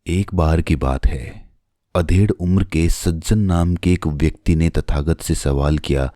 एक बार की बात है। अधेड़ उम्र के सज्जन नाम के एक व्यक्ति ने तथागत से सवाल किया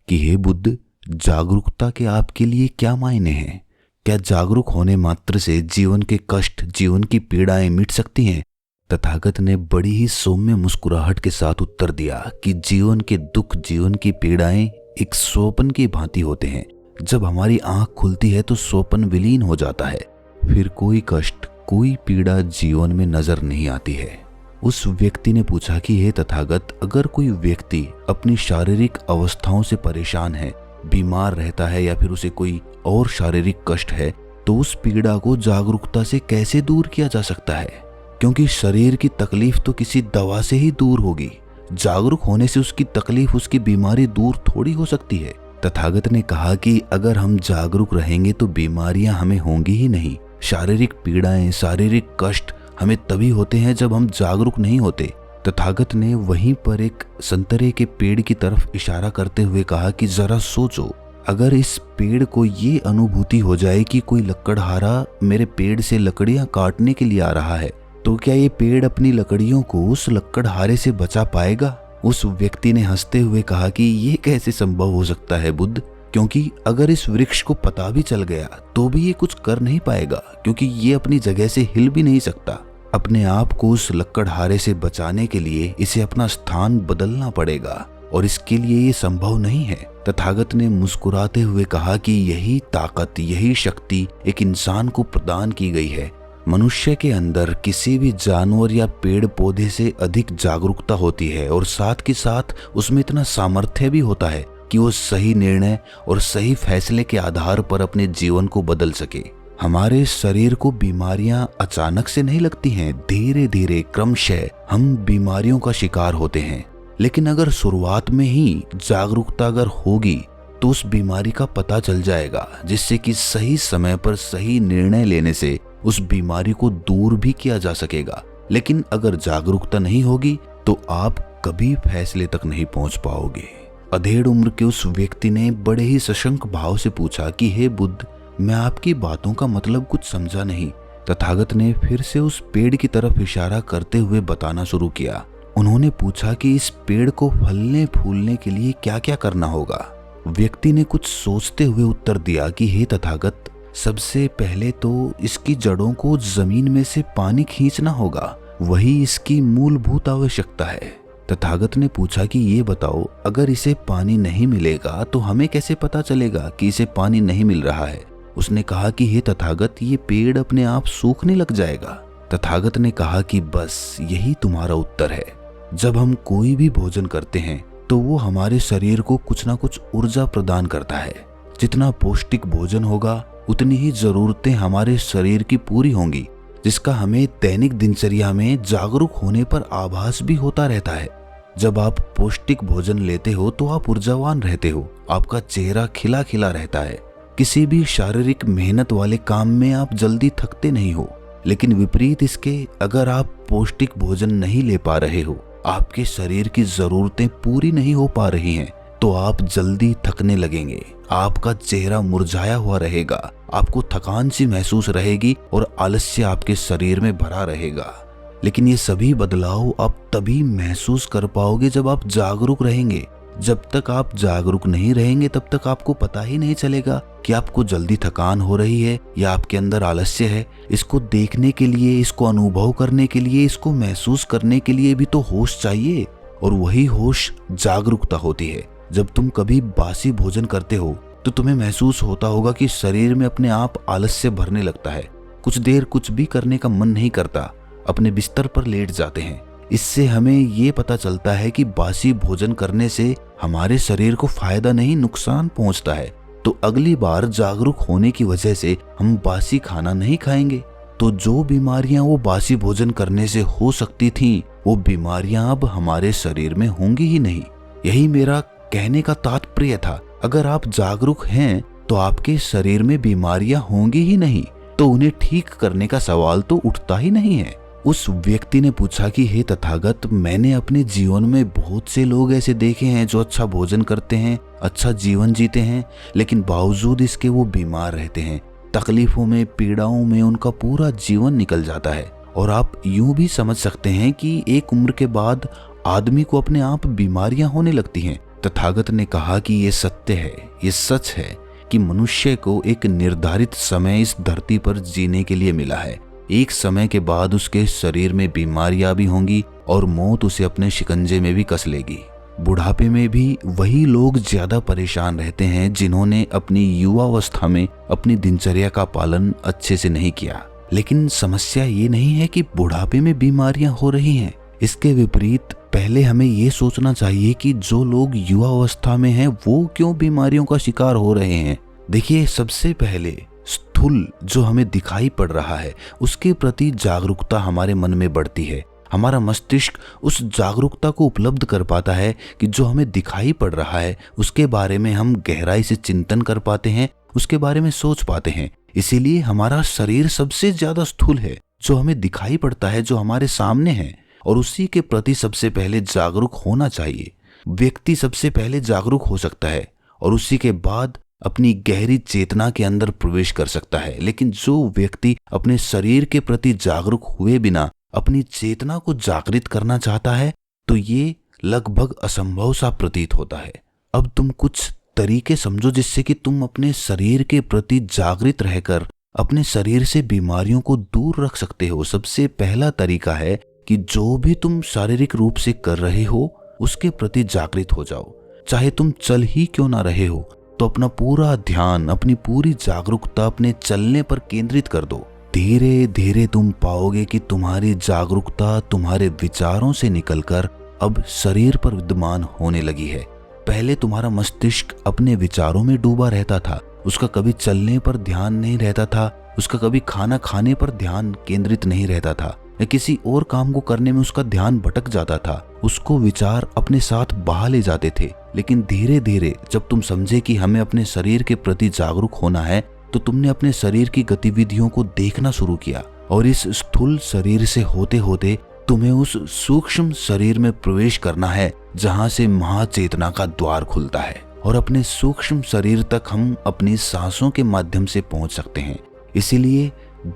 कि हे बुद्ध, जागरूकता के आपके लिए क्या मायने हैं? क्या जागरूक होने मात्र से जीवन के कष्ट, जीवन की पीड़ाएं मिट सकती हैं? तथागत ने बड़ी ही सौम्य मुस्कुराहट के साथ उत्तर दिया कि जीवन के दुख, जीवन की पीड़ाएं एक स्वप्न की भांति होते हैं। जब हमारी आंख खुलती है तो स्वप्न विलीन हो जाता है, फिर कोई कष्ट, कोई पीड़ा जीवन में नजर नहीं आती है। उस व्यक्ति ने पूछा कि हे तथागत, अगर कोई व्यक्ति अपनी शारीरिक अवस्थाओं से परेशान है, बीमार रहता है या फिर उसे कोई और शारीरिक कष्ट है, तो उस पीड़ा को जागरूकता से कैसे दूर किया जा सकता है? क्योंकि शरीर की तकलीफ तो किसी दवा से ही दूर होगी। जागरूक होने से उसकी तकलीफ, उसकी बीमारी दूर थोड़ी हो सकती है। तथागत ने कहा कि अगर हम जागरूक रहेंगे तो बीमारियां हमें होंगी ही नहीं। शारीरिक पीड़ाएं, शारीरिक कष्ट हमें तभी होते हैं जब हम जागरूक नहीं होते। तथागत ने वहीं पर एक संतरे के पेड़ की तरफ इशारा करते हुए कहा कि जरा सोचो, अगर इस पेड़ को ये अनुभूति हो जाए कि कोई लकड़हारा मेरे पेड़ से लकड़ियां काटने के लिए आ रहा है, तो क्या ये पेड़ अपनी लकड़ियों को उस लकड़हारे से बचा पाएगा? उस व्यक्ति ने हंसते हुए कहा कि ये कैसे संभव हो सकता है बुद्ध, क्योंकि अगर इस वृक्ष को पता भी चल गया तो भी ये कुछ कर नहीं पाएगा, क्योंकि ये अपनी जगह से हिल भी नहीं सकता। अपने आप को उस लकड़हारे से बचाने के लिए इसे अपना स्थान बदलना पड़ेगा और इसके लिए ये संभव नहीं है। तथागत ने मुस्कुराते हुए कहा कि यही ताकत, यही शक्ति एक इंसान को प्रदान की गई है। मनुष्य के अंदर किसी भी जानवर या पेड़ पौधे से अधिक जागरूकता होती है और साथ के साथ उसमें इतना सामर्थ्य भी होता है कि वो सही निर्णय और सही फैसले के आधार पर अपने जीवन को बदल सके। हमारे शरीर को बीमारियां अचानक से नहीं लगती हैं, धीरे धीरे क्रमशः हम बीमारियों का शिकार होते हैं। लेकिन अगर शुरुआत में ही जागरूकता अगर होगी तो उस बीमारी का पता चल जाएगा, जिससे कि सही समय पर सही निर्णय लेने से उस बीमारी को दूर भी किया जा सकेगा। लेकिन अगर जागरूकता नहीं होगी तो आप कभी फैसले तक नहीं पहुंच पाओगे। अधेड़ उम्र के उस व्यक्ति ने बड़े ही सशंक भाव से पूछा कि हे बुद्ध, मैं आपकी बातों का मतलब कुछ समझा नहीं। तथागत ने फिर से उस पेड़ की तरफ इशारा करते हुए बताना शुरू किया। उन्होंने पूछा कि इस पेड़ को फलने फूलने के लिए क्या क्या करना होगा। व्यक्ति ने कुछ सोचते हुए उत्तर दिया कि हे तथागत, सबसे पहले तो इसकी जड़ों को जमीन में से पानी खींचना होगा, वही इसकी मूलभूत आवश्यकता है। तथागत ने पूछा कि ये बताओ, अगर इसे पानी नहीं मिलेगा तो हमें कैसे पता चलेगा कि इसे पानी नहीं मिल रहा है? उसने कहा कि हे तथागत, ये पेड़ अपने आप सूखने लग जाएगा। तथागत ने कहा कि बस यही तुम्हारा उत्तर है। जब हम कोई भी भोजन करते हैं तो वो हमारे शरीर को कुछ ना कुछ ऊर्जा प्रदान करता है। जितना पौष्टिक भोजन होगा उतनी ही जरूरतें हमारे शरीर की पूरी होंगी, जिसका हमें दैनिक दिनचर्या में जागरूक होने पर आभास भी होता रहता है। जब आप पौष्टिक भोजन लेते हो तो आप ऊर्जावान रहते हो, आपका चेहरा खिला खिला रहता है। किसी भी शारीरिक मेहनत वाले काम में आप जल्दी थकते नहीं हो। लेकिन विपरीत इसके, अगर आप पौष्टिक भोजन नहीं ले पा रहे हो, आपके शरीर की जरूरतें पूरी नहीं हो पा रही हैं, तो आप जल्दी थकने लगेंगे, आपका चेहरा मुरझाया हुआ रहेगा, आपको थकान सी महसूस रहेगी और आलस्य आपके शरीर में भरा रहेगा। लेकिन ये सभी बदलाव आप तभी महसूस कर पाओगे जब आप जागरूक रहेंगे। जब तक आप जागरूक नहीं रहेंगे तब तक आपको पता ही नहीं चलेगा कि आपको जल्दी थकान हो रही है या आपके अंदर आलस्य है। इसको देखने के लिए, इसको अनुभव करने के लिए, इसको महसूस करने के लिए भी तो होश चाहिए, और वही होश जागरूकता होती है। जब तुम कभी बासी भोजन करते हो तो तुम्हें महसूस होता होगा कि शरीर में अपने आप आलस्य भरने लगता है, कुछ देर कुछ भी करने का मन नहीं करता, अपने बिस्तर पर लेट जाते हैं। इससे हमें ये पता चलता है कि बासी भोजन करने से हमारे शरीर को फायदा नहीं, नुकसान पहुंचता है। तो अगली बार जागरूक होने की वजह से हम बासी खाना नहीं खाएंगे। तो जो बीमारियां वो बासी भोजन करने से हो सकती थीं, वो बीमारियां अब हमारे शरीर में होंगी ही नहीं। यही मेरा कहने का तात्पर्य था। अगर आप जागरूक हैं तो आपके शरीर में बीमारियां होंगी ही नहीं, तो उन्हें ठीक करने का सवाल तो उठता ही नहीं है। उस व्यक्ति ने पूछा कि हे तथागत, मैंने अपने जीवन में बहुत से लोग ऐसे देखे हैं जो अच्छा भोजन करते हैं, अच्छा जीवन जीते हैं, लेकिन बावजूद इसके वो बीमार रहते हैं। तकलीफों में, पीड़ाओं में उनका पूरा जीवन निकल जाता है और आप यूं भी समझ सकते हैं कि एक उम्र के बाद आदमी को अपने आप बीमारियां होने लगती हैं। तथागत ने कहा कि ये सत्य है, ये सच है कि मनुष्य को एक निर्धारित समय इस धरती पर जीने के लिए मिला है। एक समय के बाद उसके शरीर में बीमारियां भी होंगी और मौत उसे अपने शिकंजे में भी कस लेगी। बुढ़ापे में भी वही लोग ज्यादा परेशान रहते हैं जिन्होंने अपनी युवावस्था में अपनी दिनचर्या का पालन अच्छे से नहीं किया। लेकिन समस्या ये नहीं है कि बुढ़ापे में बीमारियां हो रही हैं। इसके विपरीत पहले हमें ये सोचना चाहिए कि जो लोग युवा अवस्था में हैं वो क्यों बीमारियों का शिकार हो रहे हैं। देखिए, सबसे पहले स्थूल जो हमें दिखाई पड़ रहा है उसके प्रति जागरूकता हमारे मन में बढ़ती है। हमारा मस्तिष्क उस जागरूकता को उपलब्ध कर पाता है कि जो हमें दिखाई पड़ रहा है उसके बारे में हम गहराई से चिंतन कर पाते हैं, उसके बारे में सोच पाते हैं। इसीलिए हमारा शरीर सबसे ज्यादा स्थूल है, जो हमें दिखाई पड़ता है, जो हमारे सामने है, और उसी के प्रति सबसे पहले जागरूक होना चाहिए। व्यक्ति सबसे पहले जागरूक हो सकता है और उसी के बाद अपनी गहरी चेतना के अंदर प्रवेश कर सकता है। लेकिन जो व्यक्ति अपने शरीर के प्रति जागरूक हुए बिना अपनी चेतना को जागृत करना चाहता है तो ये लगभग असंभव सा प्रतीत होता है। अब तुम कुछ तरीके समझो जिससे कि तुम अपने शरीर के प्रति जागृत रहकर अपने शरीर से बीमारियों को दूर रख सकते हो। सबसे पहला तरीका है कि जो भी तुम शारीरिक रूप से कर रहे हो उसके प्रति जागृत हो जाओ। चाहे तुम चल ही क्यों ना रहे हो तो अपना पूरा ध्यान, अपनी पूरी जागरूकता अपने चलने पर केंद्रित कर दो। धीरे धीरे तुम पाओगे कि तुम्हारी जागरूकता तुम्हारे विचारों से निकलकर अब शरीर पर विद्यमान होने लगी है। पहले तुम्हारा मस्तिष्क अपने विचारों में डूबा रहता था, उसका कभी चलने पर ध्यान नहीं रहता था, उसका कभी खाना खाने पर ध्यान केंद्रित नहीं रहता था, या किसी और काम को करने में उसका ध्यान भटक जाता था। उसको विचार अपने साथ बहा ले जाते थे। लेकिन धीरे धीरे जब तुम समझे कि हमें अपने शरीर के प्रति जागरूक होना है तो तुमने अपने शरीर की गतिविधियों को देखना शुरू किया और इस स्थूल शरीर से होते होते तुम्हें उस सूक्ष्म शरीर में प्रवेश करना है जहां से महाचेतना का द्वार खुलता है और अपने सूक्ष्म शरीर तक हम अपनी सांसों के माध्यम से पहुंच सकते हैं। इसीलिए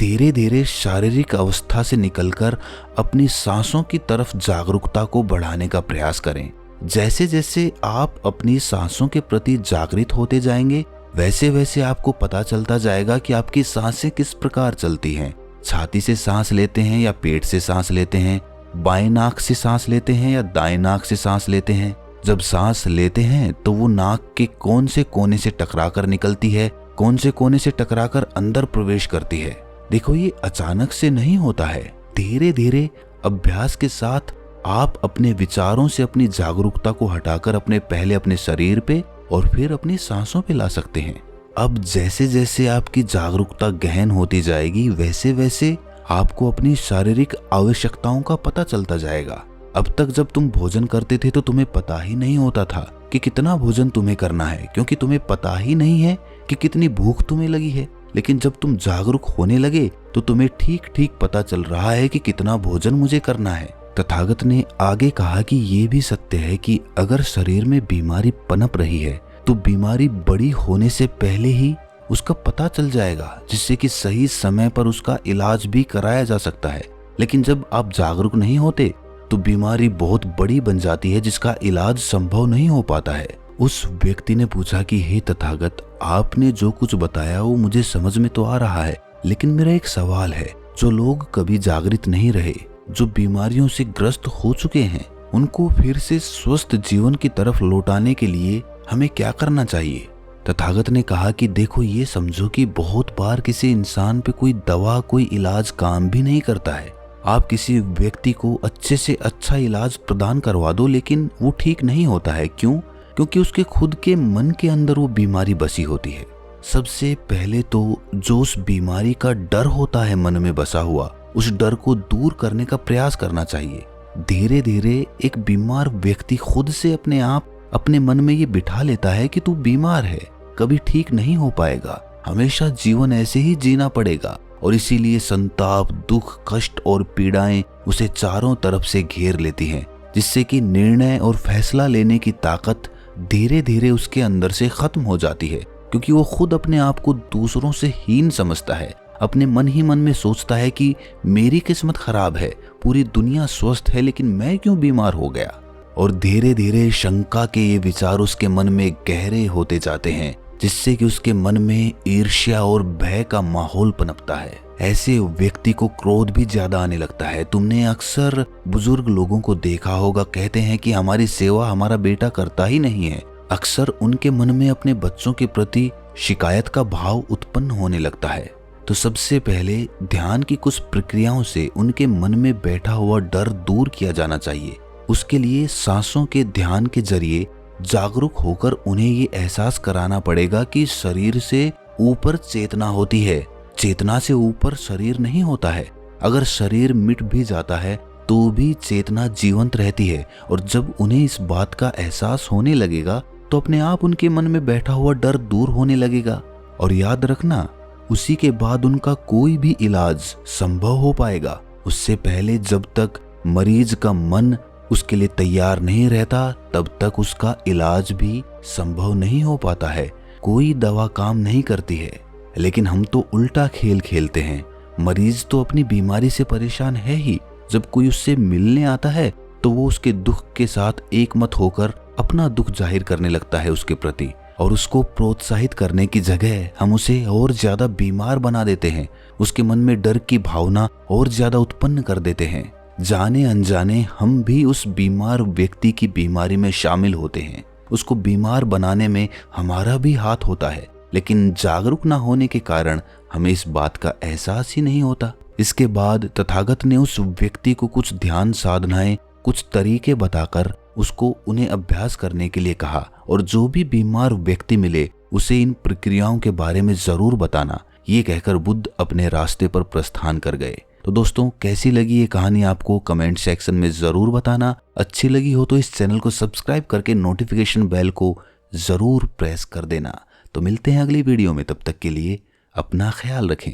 धीरे धीरे शारीरिक अवस्था से निकलकर अपनी सांसों की तरफ जागरूकता को बढ़ाने का प्रयास करें। जैसे जैसे आप अपनी सांसों के प्रति जागृत होते जाएंगे वैसे वैसे आपको पता चलता जाएगा कि आपकी सांसें किस प्रकार चलती हैं। छाती से सांस लेते हैं या पेट से सांस लेते हैं, बाएं नाक से सांस लेते हैं या दाएं नाक से सांस लेते हैं। जब सांस लेते हैं तो वो नाक के कौन से कोने से टकराकर निकलती है, कौन से कोने से टकराकर अंदर प्रवेश करती है। देखो, ये अचानक से नहीं होता है। धीरे धीरे अभ्यास के साथ आप अपने विचारों से अपनी जागरूकता को हटाकर पहले अपने शरीर पे और फिर अपनी सांसों पे ला सकते हैं। अब जैसे जैसे आपकी जागरूकता गहन होती जाएगी वैसे वैसे आपको अपनी शारीरिक आवश्यकताओं का पता चलता जाएगा। अब तक जब तुम भोजन करते थे तो तुम्हें पता ही नहीं होता था कि कितना भोजन तुम्हें करना है, क्योंकि तुम्हें पता ही नहीं है कि कितनी भूख तुम्हें लगी है। लेकिन जब तुम जागरूक होने लगे तो तुम्हें ठीक ठीक पता चल रहा है कि कितना भोजन मुझे करना है। तथागत ने आगे कहा कि ये भी सत्य है कि अगर शरीर में बीमारी पनप रही है तो बीमारी बड़ी होने से पहले ही उसका पता चल जाएगा, जिससे कि सही समय पर उसका इलाज भी कराया जा सकता है। लेकिन जब आप जागरूक नहीं होते तो बीमारी बहुत बड़ी बन जाती है जिसका इलाज संभव नहीं हो पाता है। उस व्यक्ति ने पूछा कि हे तथागत, आपने जो कुछ बताया वो मुझे समझ में तो आ रहा है, लेकिन मेरा एक सवाल है। जो लोग कभी जागृत नहीं रहे, जो बीमारियों से ग्रस्त हो चुके हैं, उनको फिर से स्वस्थ जीवन की तरफ लौटाने के लिए हमें क्या करना चाहिए? तथागत ने कहा कि देखो, ये समझो कि बहुत बार किसी इंसान पे कोई दवा, कोई इलाज काम भी नहीं करता है। आप किसी व्यक्ति को अच्छे से अच्छा इलाज प्रदान करवा दो लेकिन वो ठीक नहीं होता है। क्यों? क्योंकि उसके खुद के मन के अंदर वो बीमारी बसी होती है। सबसे पहले तो जो उस बीमारी का डर होता है मन में बसा हुआ, उस डर को दूर करने का प्रयास करना चाहिए। धीरे धीरे एक बीमार व्यक्ति खुद से अपने आप अपने मन में ये बिठा लेता है कि तू बीमार है, कभी ठीक नहीं हो पाएगा, हमेशा जीवन ऐसे ही जीना पड़ेगा। और इसीलिए संताप, दुख, कष्ट और पीड़ाएं उसे चारों तरफ से घेर लेती हैं, जिससे कि निर्णय और फैसला लेने की ताकत धीरे धीरे उसके अंदर से खत्म हो जाती है, क्योंकि वो खुद अपने आप को दूसरों से हीन समझता है। अपने मन ही मन में सोचता है कि मेरी किस्मत खराब है, पूरी दुनिया स्वस्थ है लेकिन मैं क्यों बीमार हो गया। और धीरे धीरे शंका के ये विचार उसके मन में गहरे होते जाते हैं, जिससे कि उसके मन में ईर्ष्या और भय का माहौल पनपता है। ऐसे व्यक्ति को क्रोध भी ज्यादा आने लगता है। तुमने अक्सर बुजुर्ग लोगों को देखा होगा, कहते हैं कि हमारी सेवा हमारा बेटा करता ही नहीं है। अक्सर उनके मन में अपने बच्चों के प्रति शिकायत का भाव उत्पन्न होने लगता है। तो सबसे पहले ध्यान की कुछ प्रक्रियाओं से उनके मन में बैठा हुआ डर दूर किया जाना चाहिए। उसके लिए सांसों के ध्यान के जरिए जागरूक होकर उन्हें ये एहसास कराना पड़ेगा कि शरीर से ऊपर चेतना होती है, चेतना से ऊपर शरीर नहीं होता है। अगर शरीर मिट भी जाता है तो भी चेतना जीवंत रहती है। और जब उन्हें इस बात का एहसास होने लगेगा तो अपने आप उनके मन में बैठा हुआ डर दूर होने लगेगा। और याद रखना, उसी के बाद उनका कोई भी इलाज संभव हो पाएगा। उससे पहले जब तक मरीज का मन उसके लिए तैयार नहीं रहता, तब तक उसका इलाज भी संभव नहीं हो पाता है। कोई दवा काम नहीं करती है। लेकिन हम तो उल्टा खेल खेलते हैं। मरीज तो अपनी बीमारी से परेशान है ही, जब कोई उससे मिलने आता है तो वो उसके दुख के साथ एकमत होकर अपना दुख जाहिर करने लगता है उसके प्रति। और उसको प्रोत्साहित करने की जगह हम उसे और ज्यादा बीमार बना देते हैं। उसके मन में डर की भावना और ज्यादा उत्पन्न कर देते हैं। जाने अनजाने हम भी उस बीमार व्यक्ति की बीमारी में शामिल होते हैं। उसको बीमार बनाने में हमारा भी हाथ होता है, लेकिन जागरूक न होने के कारण हमें इस बात का एहसास ही नहीं होता। इसके बाद तथागत ने उस व्यक्ति को कुछ ध्यान साधनाएं, कुछ तरीके बताकर उसको उन्हें अभ्यास करने के लिए कहा। और जो भी बीमार व्यक्ति मिले उसे इन प्रक्रियाओं के बारे में जरूर बताना। ये कहकर बुद्ध अपने रास्ते पर प्रस्थान कर गए। तो दोस्तों, कैसी लगी ये कहानी आपको कमेंट सेक्शन में जरूर बताना। अच्छी लगी हो तो इस चैनल को सब्सक्राइब करके नोटिफिकेशन बेल को जरूर प्रेस कर देना। तो मिलते हैं अगली वीडियो में, तब तक के लिए अपना ख्याल रखें।